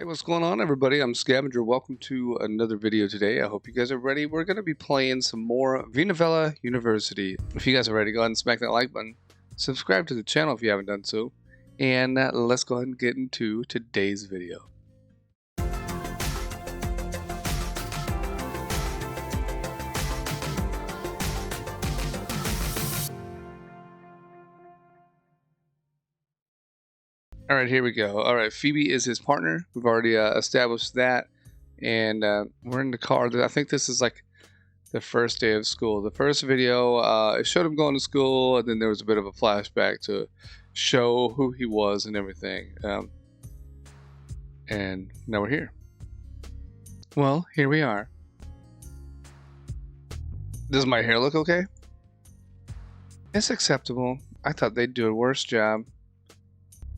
Hey, what's going on, everybody? I'm Scavenger. Welcome to another video today. I hope you guys are ready. We're going to be playing some more Vinovella University. If you guys are ready, go ahead and smack that like button. Subscribe to the channel if you haven't done so. And let's go ahead and get into today's video. All right, here we go. All right, Phoebe is his partner. We've already established that. And we're in the car. I think this is like the first day of school. The first video, it showed him going to school, and then there was a bit of a flashback to show who he was and everything. And now we're here. Well, here we are. Does my hair look okay? It's acceptable. I thought they'd do a worse job.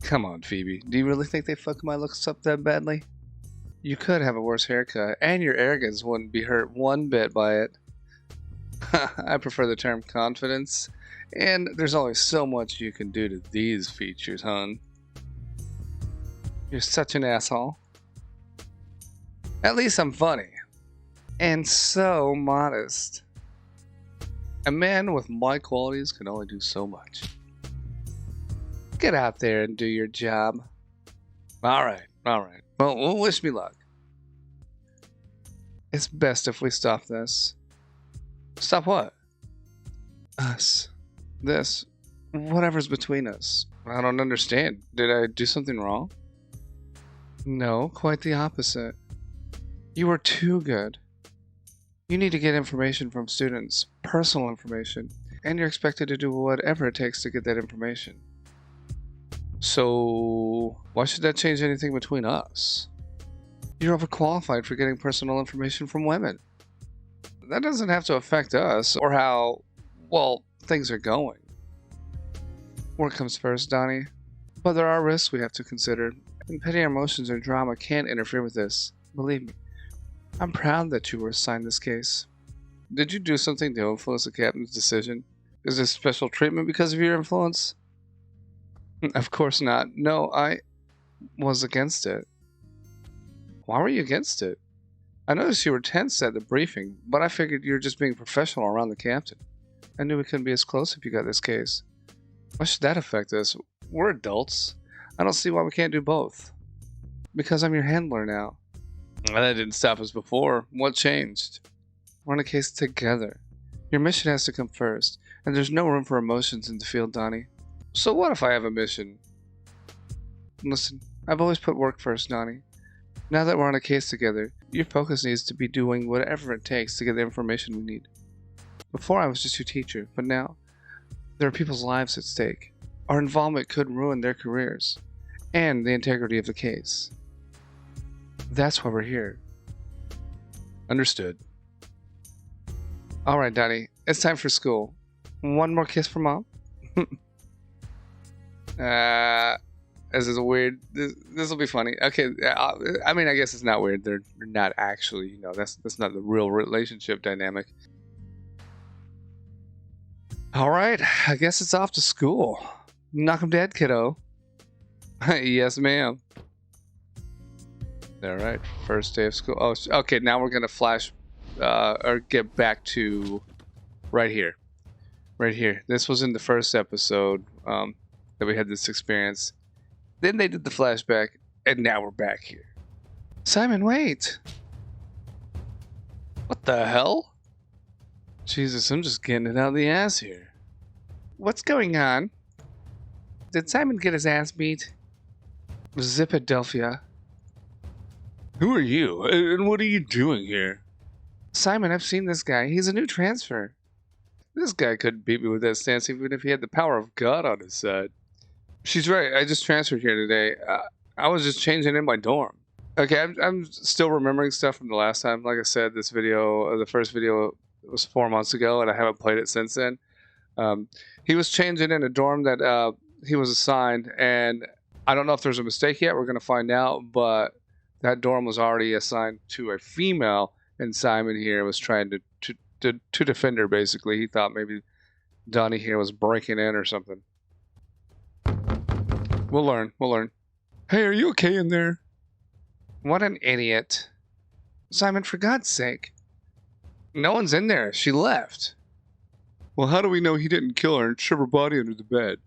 Come on, Phoebe. Do you really think they fucked my looks up that badly? You could have a worse haircut, and your arrogance wouldn't be hurt one bit by it. I prefer the term confidence, and there's only so much you can do to these features, hon. You're such an asshole. At least I'm funny. And so modest. A man with my qualities can only do so much. Get out there and do your job. Alright. Well, wish me luck. It's best if we stop this. Stop what? Us. This. Whatever's between us. I don't understand. Did I do something wrong? No, quite the opposite. You were too good. You need to get information from students, personal information, and you're expected to do whatever it takes to get that information. So, why should that change anything between us? You're overqualified for getting personal information from women. That doesn't have to affect us or how, well, things are going. Work comes first, Donnie. But there are risks we have to consider, and petty emotions or drama can't interfere with this. Believe me. I'm proud that you were assigned this case. Did you do something to influence the captain's decision? Is this special treatment because of your influence? Of course not. No, I was against it. Why were you against it? I noticed you were tense at the briefing, but I figured you were just being professional around the captain. I knew we couldn't be as close if you got this case. Why should that affect us? We're adults. I don't see why we can't do both. Because I'm your handler now. That didn't stop us before. What changed? We're in a case together. Your mission has to come first, and there's no room for emotions in the field, Donnie. So what if I have a mission? Listen, I've always put work first, Donnie. Now that we're on a case together, your focus needs to be doing whatever it takes to get the information we need. Before I was just your teacher, but now, there are people's lives at stake. Our involvement could ruin their careers, and the integrity of the case. That's why we're here. Understood. Alright, Donnie, it's time for school. One more kiss for Mom? This is weird. This will be funny. Okay, I mean, I guess it's not weird. They're not actually, you know, that's not the real relationship dynamic. All right, I guess it's off to school. Knock 'em dead, kiddo. Yes, ma'am. All right, first day of school. Oh, okay. Now we're gonna flash, or get back to right here. Right here. This was in the first episode that we had this experience. Then they did the flashback, and now we're back here. Simon, wait! What the hell? Jesus, I'm just getting it out of the ass here. What's going on? Did Simon get his ass beat? Zipadelphia. Who are you? And what are you doing here? Simon, I've seen this guy. He's a new transfer. This guy couldn't beat me with that stance even if he had the power of God on his side. She's right. I just transferred here today. I was just changing in my dorm. Okay, I'm still remembering stuff from the last time. Like I said, this video, the first video was 4 months ago, and I haven't played it since then. He was changing in a dorm that he was assigned, and I don't know if there's a mistake yet. We're going to find out, but that dorm was already assigned to a female, and Simon here was trying to defend her, basically. He thought maybe Donnie here was breaking in or something. We'll learn. Hey, are you okay in there? What an idiot. Simon, for God's sake. No one's in there. She left. Well, how do we know he didn't kill her and shove her body under the bed?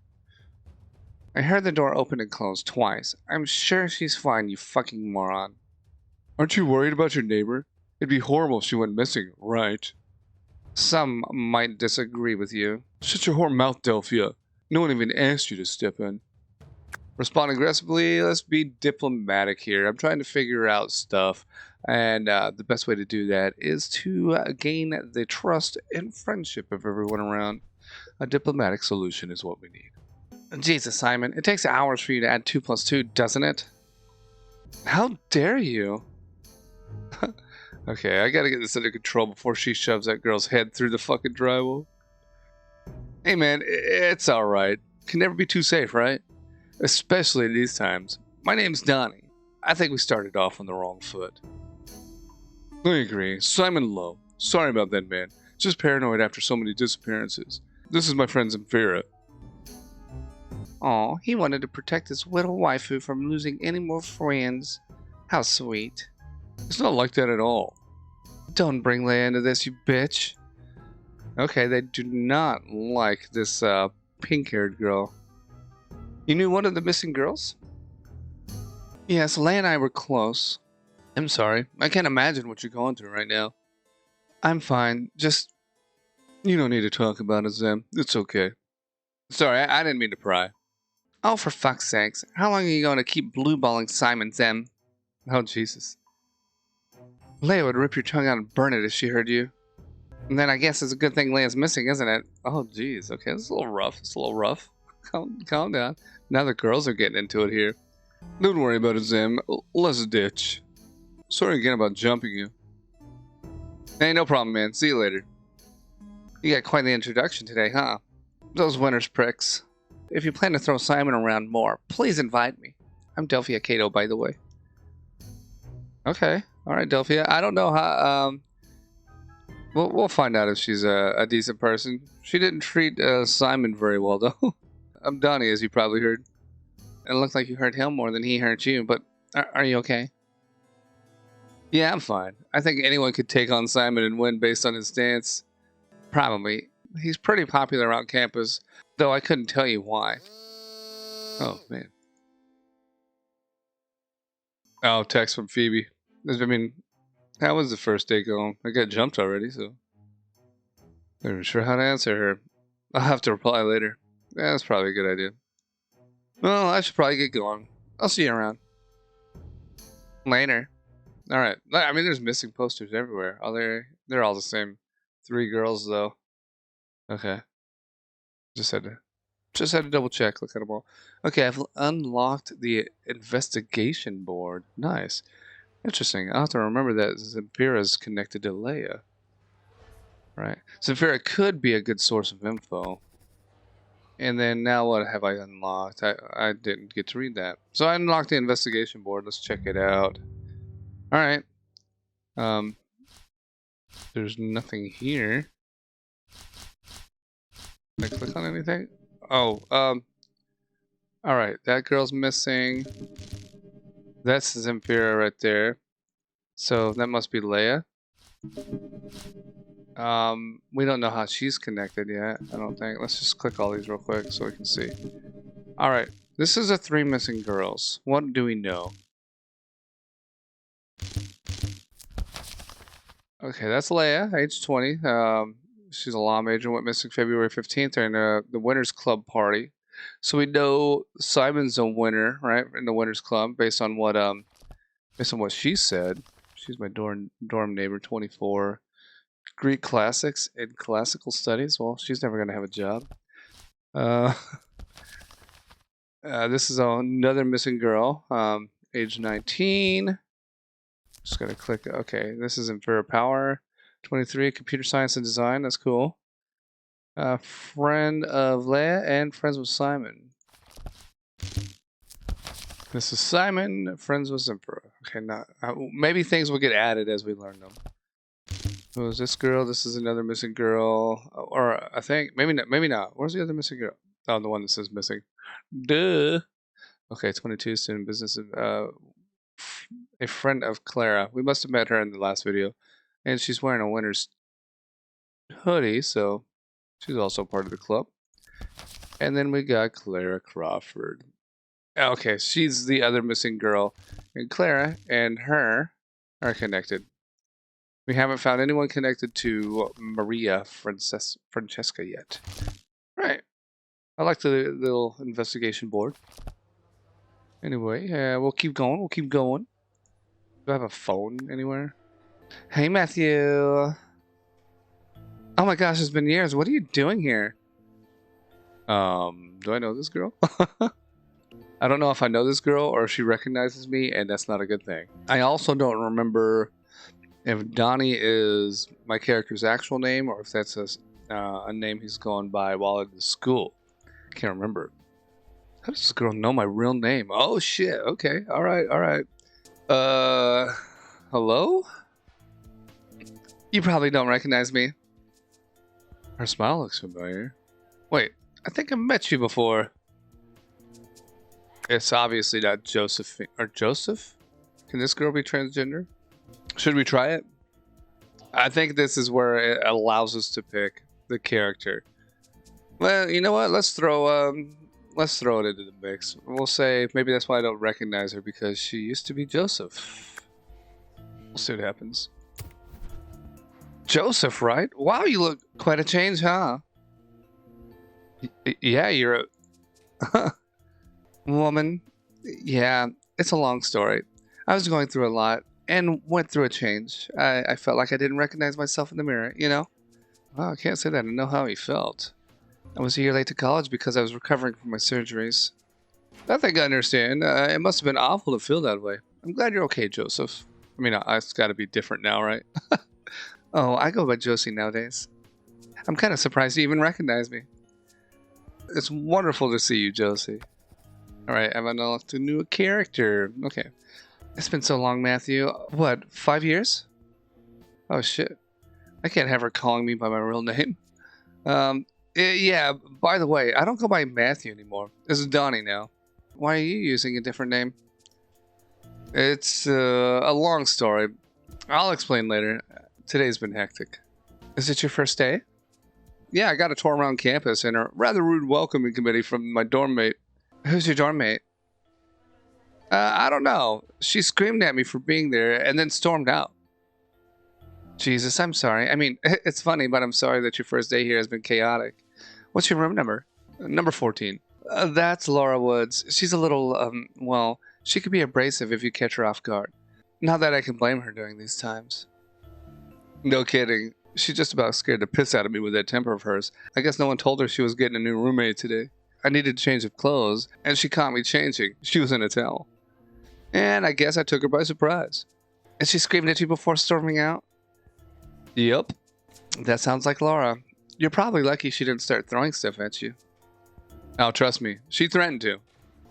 I heard the door open and close twice. I'm sure she's fine, you fucking moron. Aren't you worried about your neighbor? It'd be horrible if she went missing, right? Some might disagree with you. Shut your whore mouth, Delphia. No one even asked you to step in. Respond aggressively. Let's be diplomatic here. I'm trying to figure out stuff, and the best way to do that is to gain the trust and friendship of everyone around. A diplomatic solution is what we need. Jesus, Simon, it takes hours for you to add 2 plus 2, doesn't it? How dare you? Okay, I gotta get this under control before she shoves that girl's head through the fucking drywall. Hey man, it's alright. Can never be too safe, right? Especially these times. My name's Donnie. I think we started off on the wrong foot. I agree. Simon Lowe. Sorry about that, man. Just paranoid after so many disappearances. This is my friend Zamfira. Aw, he wanted to protect his little waifu from losing any more friends. How sweet. It's not like that at all. Don't bring Leia into this, you bitch. Okay, they do not like this pink-haired girl. You knew one of the missing girls? Yes, Leia and I were close. I'm sorry. I can't imagine what you're going through right now. I'm fine. Just... You don't need to talk about it, Zem. It's okay. Sorry, I didn't mean to pry. Oh, for fuck's sakes. How long are you going to keep blueballing Simon, Zem? Oh, Jesus. Leia would rip your tongue out and burn it if she heard you. And then I guess it's a good thing Leia's missing, isn't it? Oh, jeez. Okay, it's a little rough. It's a little rough. Calm down. Now the girls are getting into it here. Don't worry about it, Zem. Let's ditch. Sorry again about jumping you. Hey, no problem, man. See you later. You got quite the introduction today, huh? Those winner's pricks. If you plan to throw Simon around more, please invite me. I'm Delphia Cato, by the way. Okay. All right, Delphia. I don't know how... We'll find out if she's a decent person. She didn't treat Simon very well, though. I'm Donnie, as you probably heard. It looked like you hurt him more than he hurt you, but are you okay? Yeah, I'm fine. I think anyone could take on Simon and win based on his stance. Probably. He's pretty popular around campus, though I couldn't tell you why. Oh, man. Oh, text from Phoebe. I mean, how was the first day going? I got jumped already, so... I'm not sure how to answer her. I'll have to reply later. Yeah, that's probably a good idea. Well, I should probably get going. I'll see you around. Later. Alright. I mean, there's missing posters everywhere. Oh, they're all the same. 3 girls, though. Okay. Just had to double check. Look at them all. Okay, I've unlocked the investigation board. Nice. Interesting. I'll have to remember that Zamfira's connected to Leia. Right. Zamfira could be a good source of info. And then now what have I unlocked? I didn't get to read that. So I unlocked the investigation board. Let's check it out. Alright. There's nothing here. Can I click on anything? Oh, alright. That girl's missing. That's Zamfira right there. So that must be Leia. We don't know how she's connected yet, I don't think. Let's just click all these real quick so we can see. Alright, this is the 3 missing girls. What do we know? Okay, that's Leia, age 20. She's a law major, went missing February 15th during the Winners Club party. So we know Simon's a winner, right, in the Winners Club, based on what she said. She's my dorm neighbor, 24. Greek classics and classical studies. Well, she's never going to have a job. This is another missing girl, age 19. Just going to click. Okay, this is Inferior Power. 23, computer science and design. That's cool. Friend of Leia and friends with Simon. This is Simon, friends with Emperor. Okay, now maybe things will get added as we learn them. Who is this girl? This is another missing girl. Or I think, maybe not. Maybe not. Where's the other missing girl? Oh, the one that says missing. Duh. Okay, 22, student business. a friend of Clara. We must have met her in the last video. And she's wearing a winter's hoodie, so she's also part of the club. And then we got Clara Crawford. Okay, she's the other missing girl. And Clara and her are connected. We haven't found anyone connected to Maria Francesca yet. Right. I like the little investigation board. Anyway, we'll keep going. We'll keep going. Do I have a phone anywhere? Hey, Matthew. Oh my gosh, it's been years. What are you doing here? Do I know this girl? I don't know if I know this girl or if she recognizes me, and that's not a good thing. I also don't remember if Donnie is my character's actual name or if that's a name he's going by while at the school. I can't remember. How does this girl know my real name? Oh shit, okay, alright. Hello? You probably don't recognize me. Her smile looks familiar. Wait, I think I met you before. It's obviously not Josephine. Or Joseph? Can this girl be transgender? Should we try it? I think this is where it allows us to pick the character. Well, you know what? Let's throw it into the mix. We'll say maybe that's why I don't recognize her, because she used to be Joseph. We'll see what happens. Joseph, right? Wow, you look quite a change, huh? Yeah, you're a woman. Yeah, it's a long story. I was going through a lot and went through a change. I felt like I didn't recognize myself in the mirror, you know? Wow, I can't say that. I know how he felt. I was a year late to college because I was recovering from my surgeries. I think I understand. It must have been awful to feel that way. I'm glad you're okay, Joseph. I mean, it's got to be different now, right? Oh, I go by Josie nowadays. I'm kind of surprised you even recognize me. It's wonderful to see you, Josie. Alright, I've unlocked a new character. Okay. It's been so long, Matthew. What, 5 years? Oh, shit. I can't have her calling me by my real name. Yeah, by the way, I don't go by Matthew anymore. This is Donnie now. Why are you using a different name? It's a long story. I'll explain later. Today's been hectic. Is it your first day? Yeah, I got a tour around campus and a rather rude welcoming committee from my dorm mate. Who's your dorm mate? I don't know. She screamed at me for being there and then stormed out. Jesus, I'm sorry. I mean, it's funny, but I'm sorry that your first day here has been chaotic. What's your room number? Number 14. That's Laura Woods. She's a little, well, she could be abrasive if you catch her off guard. Not that I can blame her during these times. No kidding. She just about scared the piss out of me with that temper of hers. I guess no one told her she was getting a new roommate today. I needed a change of clothes, and she caught me changing. She was in a towel. And I guess I took her by surprise. And she screamed at you before storming out? Yep. That sounds like Laura. You're probably lucky she didn't start throwing stuff at you. Oh, trust me. She threatened to.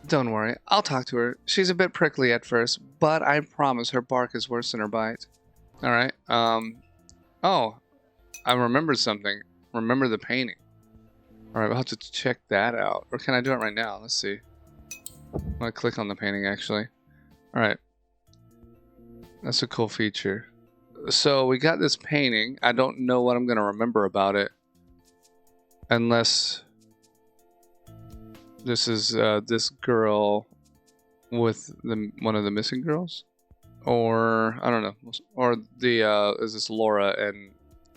Don't worry. I'll talk to her. She's a bit prickly at first, but I promise her bark is worse than her bite. Alright, oh, I remembered something. Remember the painting. Alright, we'll have to check that out. Or can I do it right now? Let's see. I'm gonna click on the painting, actually. Alright. That's a cool feature. So, we got this painting. I don't know what I'm gonna remember about it. Unless this is this girl with one of the missing girls? Or, I don't know. Or the, is this Laura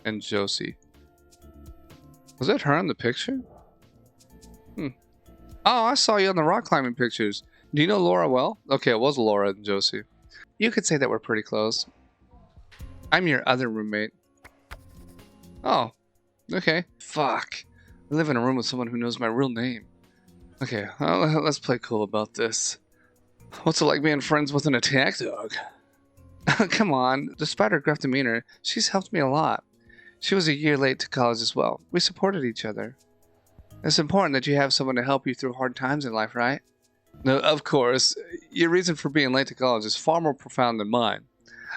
and Josie? Was that her in the picture? Oh, I saw you on the rock climbing pictures. Do you know Laura well? Okay, it was Laura and Josie. You could say that we're pretty close. I'm your other roommate. Oh, okay. Fuck. I live in a room with someone who knows my real name. Okay, well, let's play cool about this. What's it like being friends with an attack dog? Come on, despite her gruff demeanor, she's helped me a lot. She was a year late to college as well. We supported each other. It's important that you have someone to help you through hard times in life, right? No, of course. Your reason for being late to college is far more profound than mine.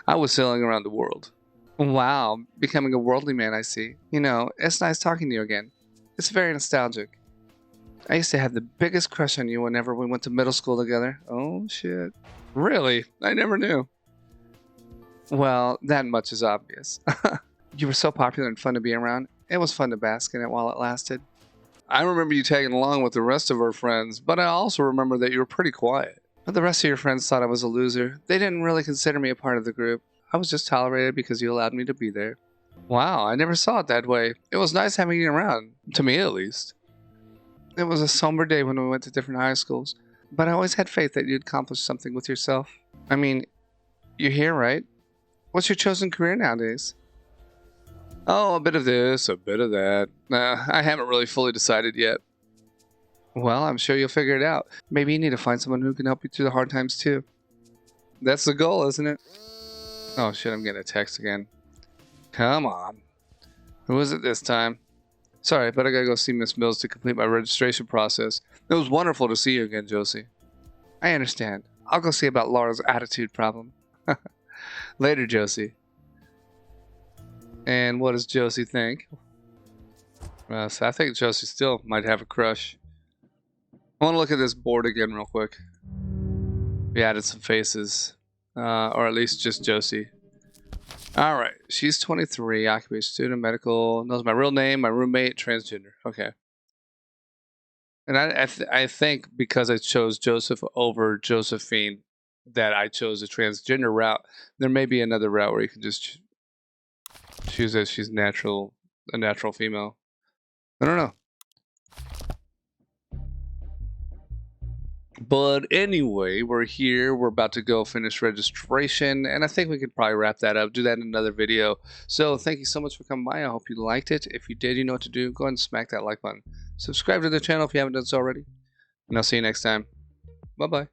I was sailing around the world. Wow, becoming a worldly man, I see. You know, it's nice talking to you again. It's very nostalgic. I used to have the biggest crush on you whenever we went to middle school together. Oh, shit. Really? I never knew. Well, that much is obvious. You were so popular and fun to be around. It was fun to bask in it while it lasted. I remember you tagging along with the rest of our friends, but I also remember that you were pretty quiet. But the rest of your friends thought I was a loser. They didn't really consider me a part of the group. I was just tolerated because you allowed me to be there. Wow, I never saw it that way. It was nice having you around, to me at least. It was a somber day when we went to different high schools, but I always had faith that you'd accomplish something with yourself. I mean, you're here, right? What's your chosen career nowadays? Oh, a bit of this, a bit of that. I haven't really fully decided yet. Well, I'm sure you'll figure it out. Maybe you need to find someone who can help you through the hard times too. That's the goal, isn't it? Oh shit, I'm getting a text again. Come on. Who is it this time? Sorry, but I gotta go see Miss Mills to complete my registration process. It was wonderful to see you again, Josie. I understand. I'll go see about Laura's attitude problem. Later, Josie. And what does Josie think? So I think Josie still might have a crush. I want to look at this board again real quick. We added some faces. Or at least just Josie. Alright, she's 23, occupation student, medical, knows my real name, my roommate, transgender. Okay. And I think because I chose Joseph over Josephine, that I chose a transgender route. There may be another route where you can just choose that she's a natural female. I don't know. But anyway, we're here. We're about to go finish registration, and I think we could probably wrap that up, do that in another video. So thank you so much for coming by. I hope you liked it. If you did, you know what to do. Go ahead and smack that like button. Subscribe to the channel if you haven't done so already. And I'll see you next time. Bye-bye.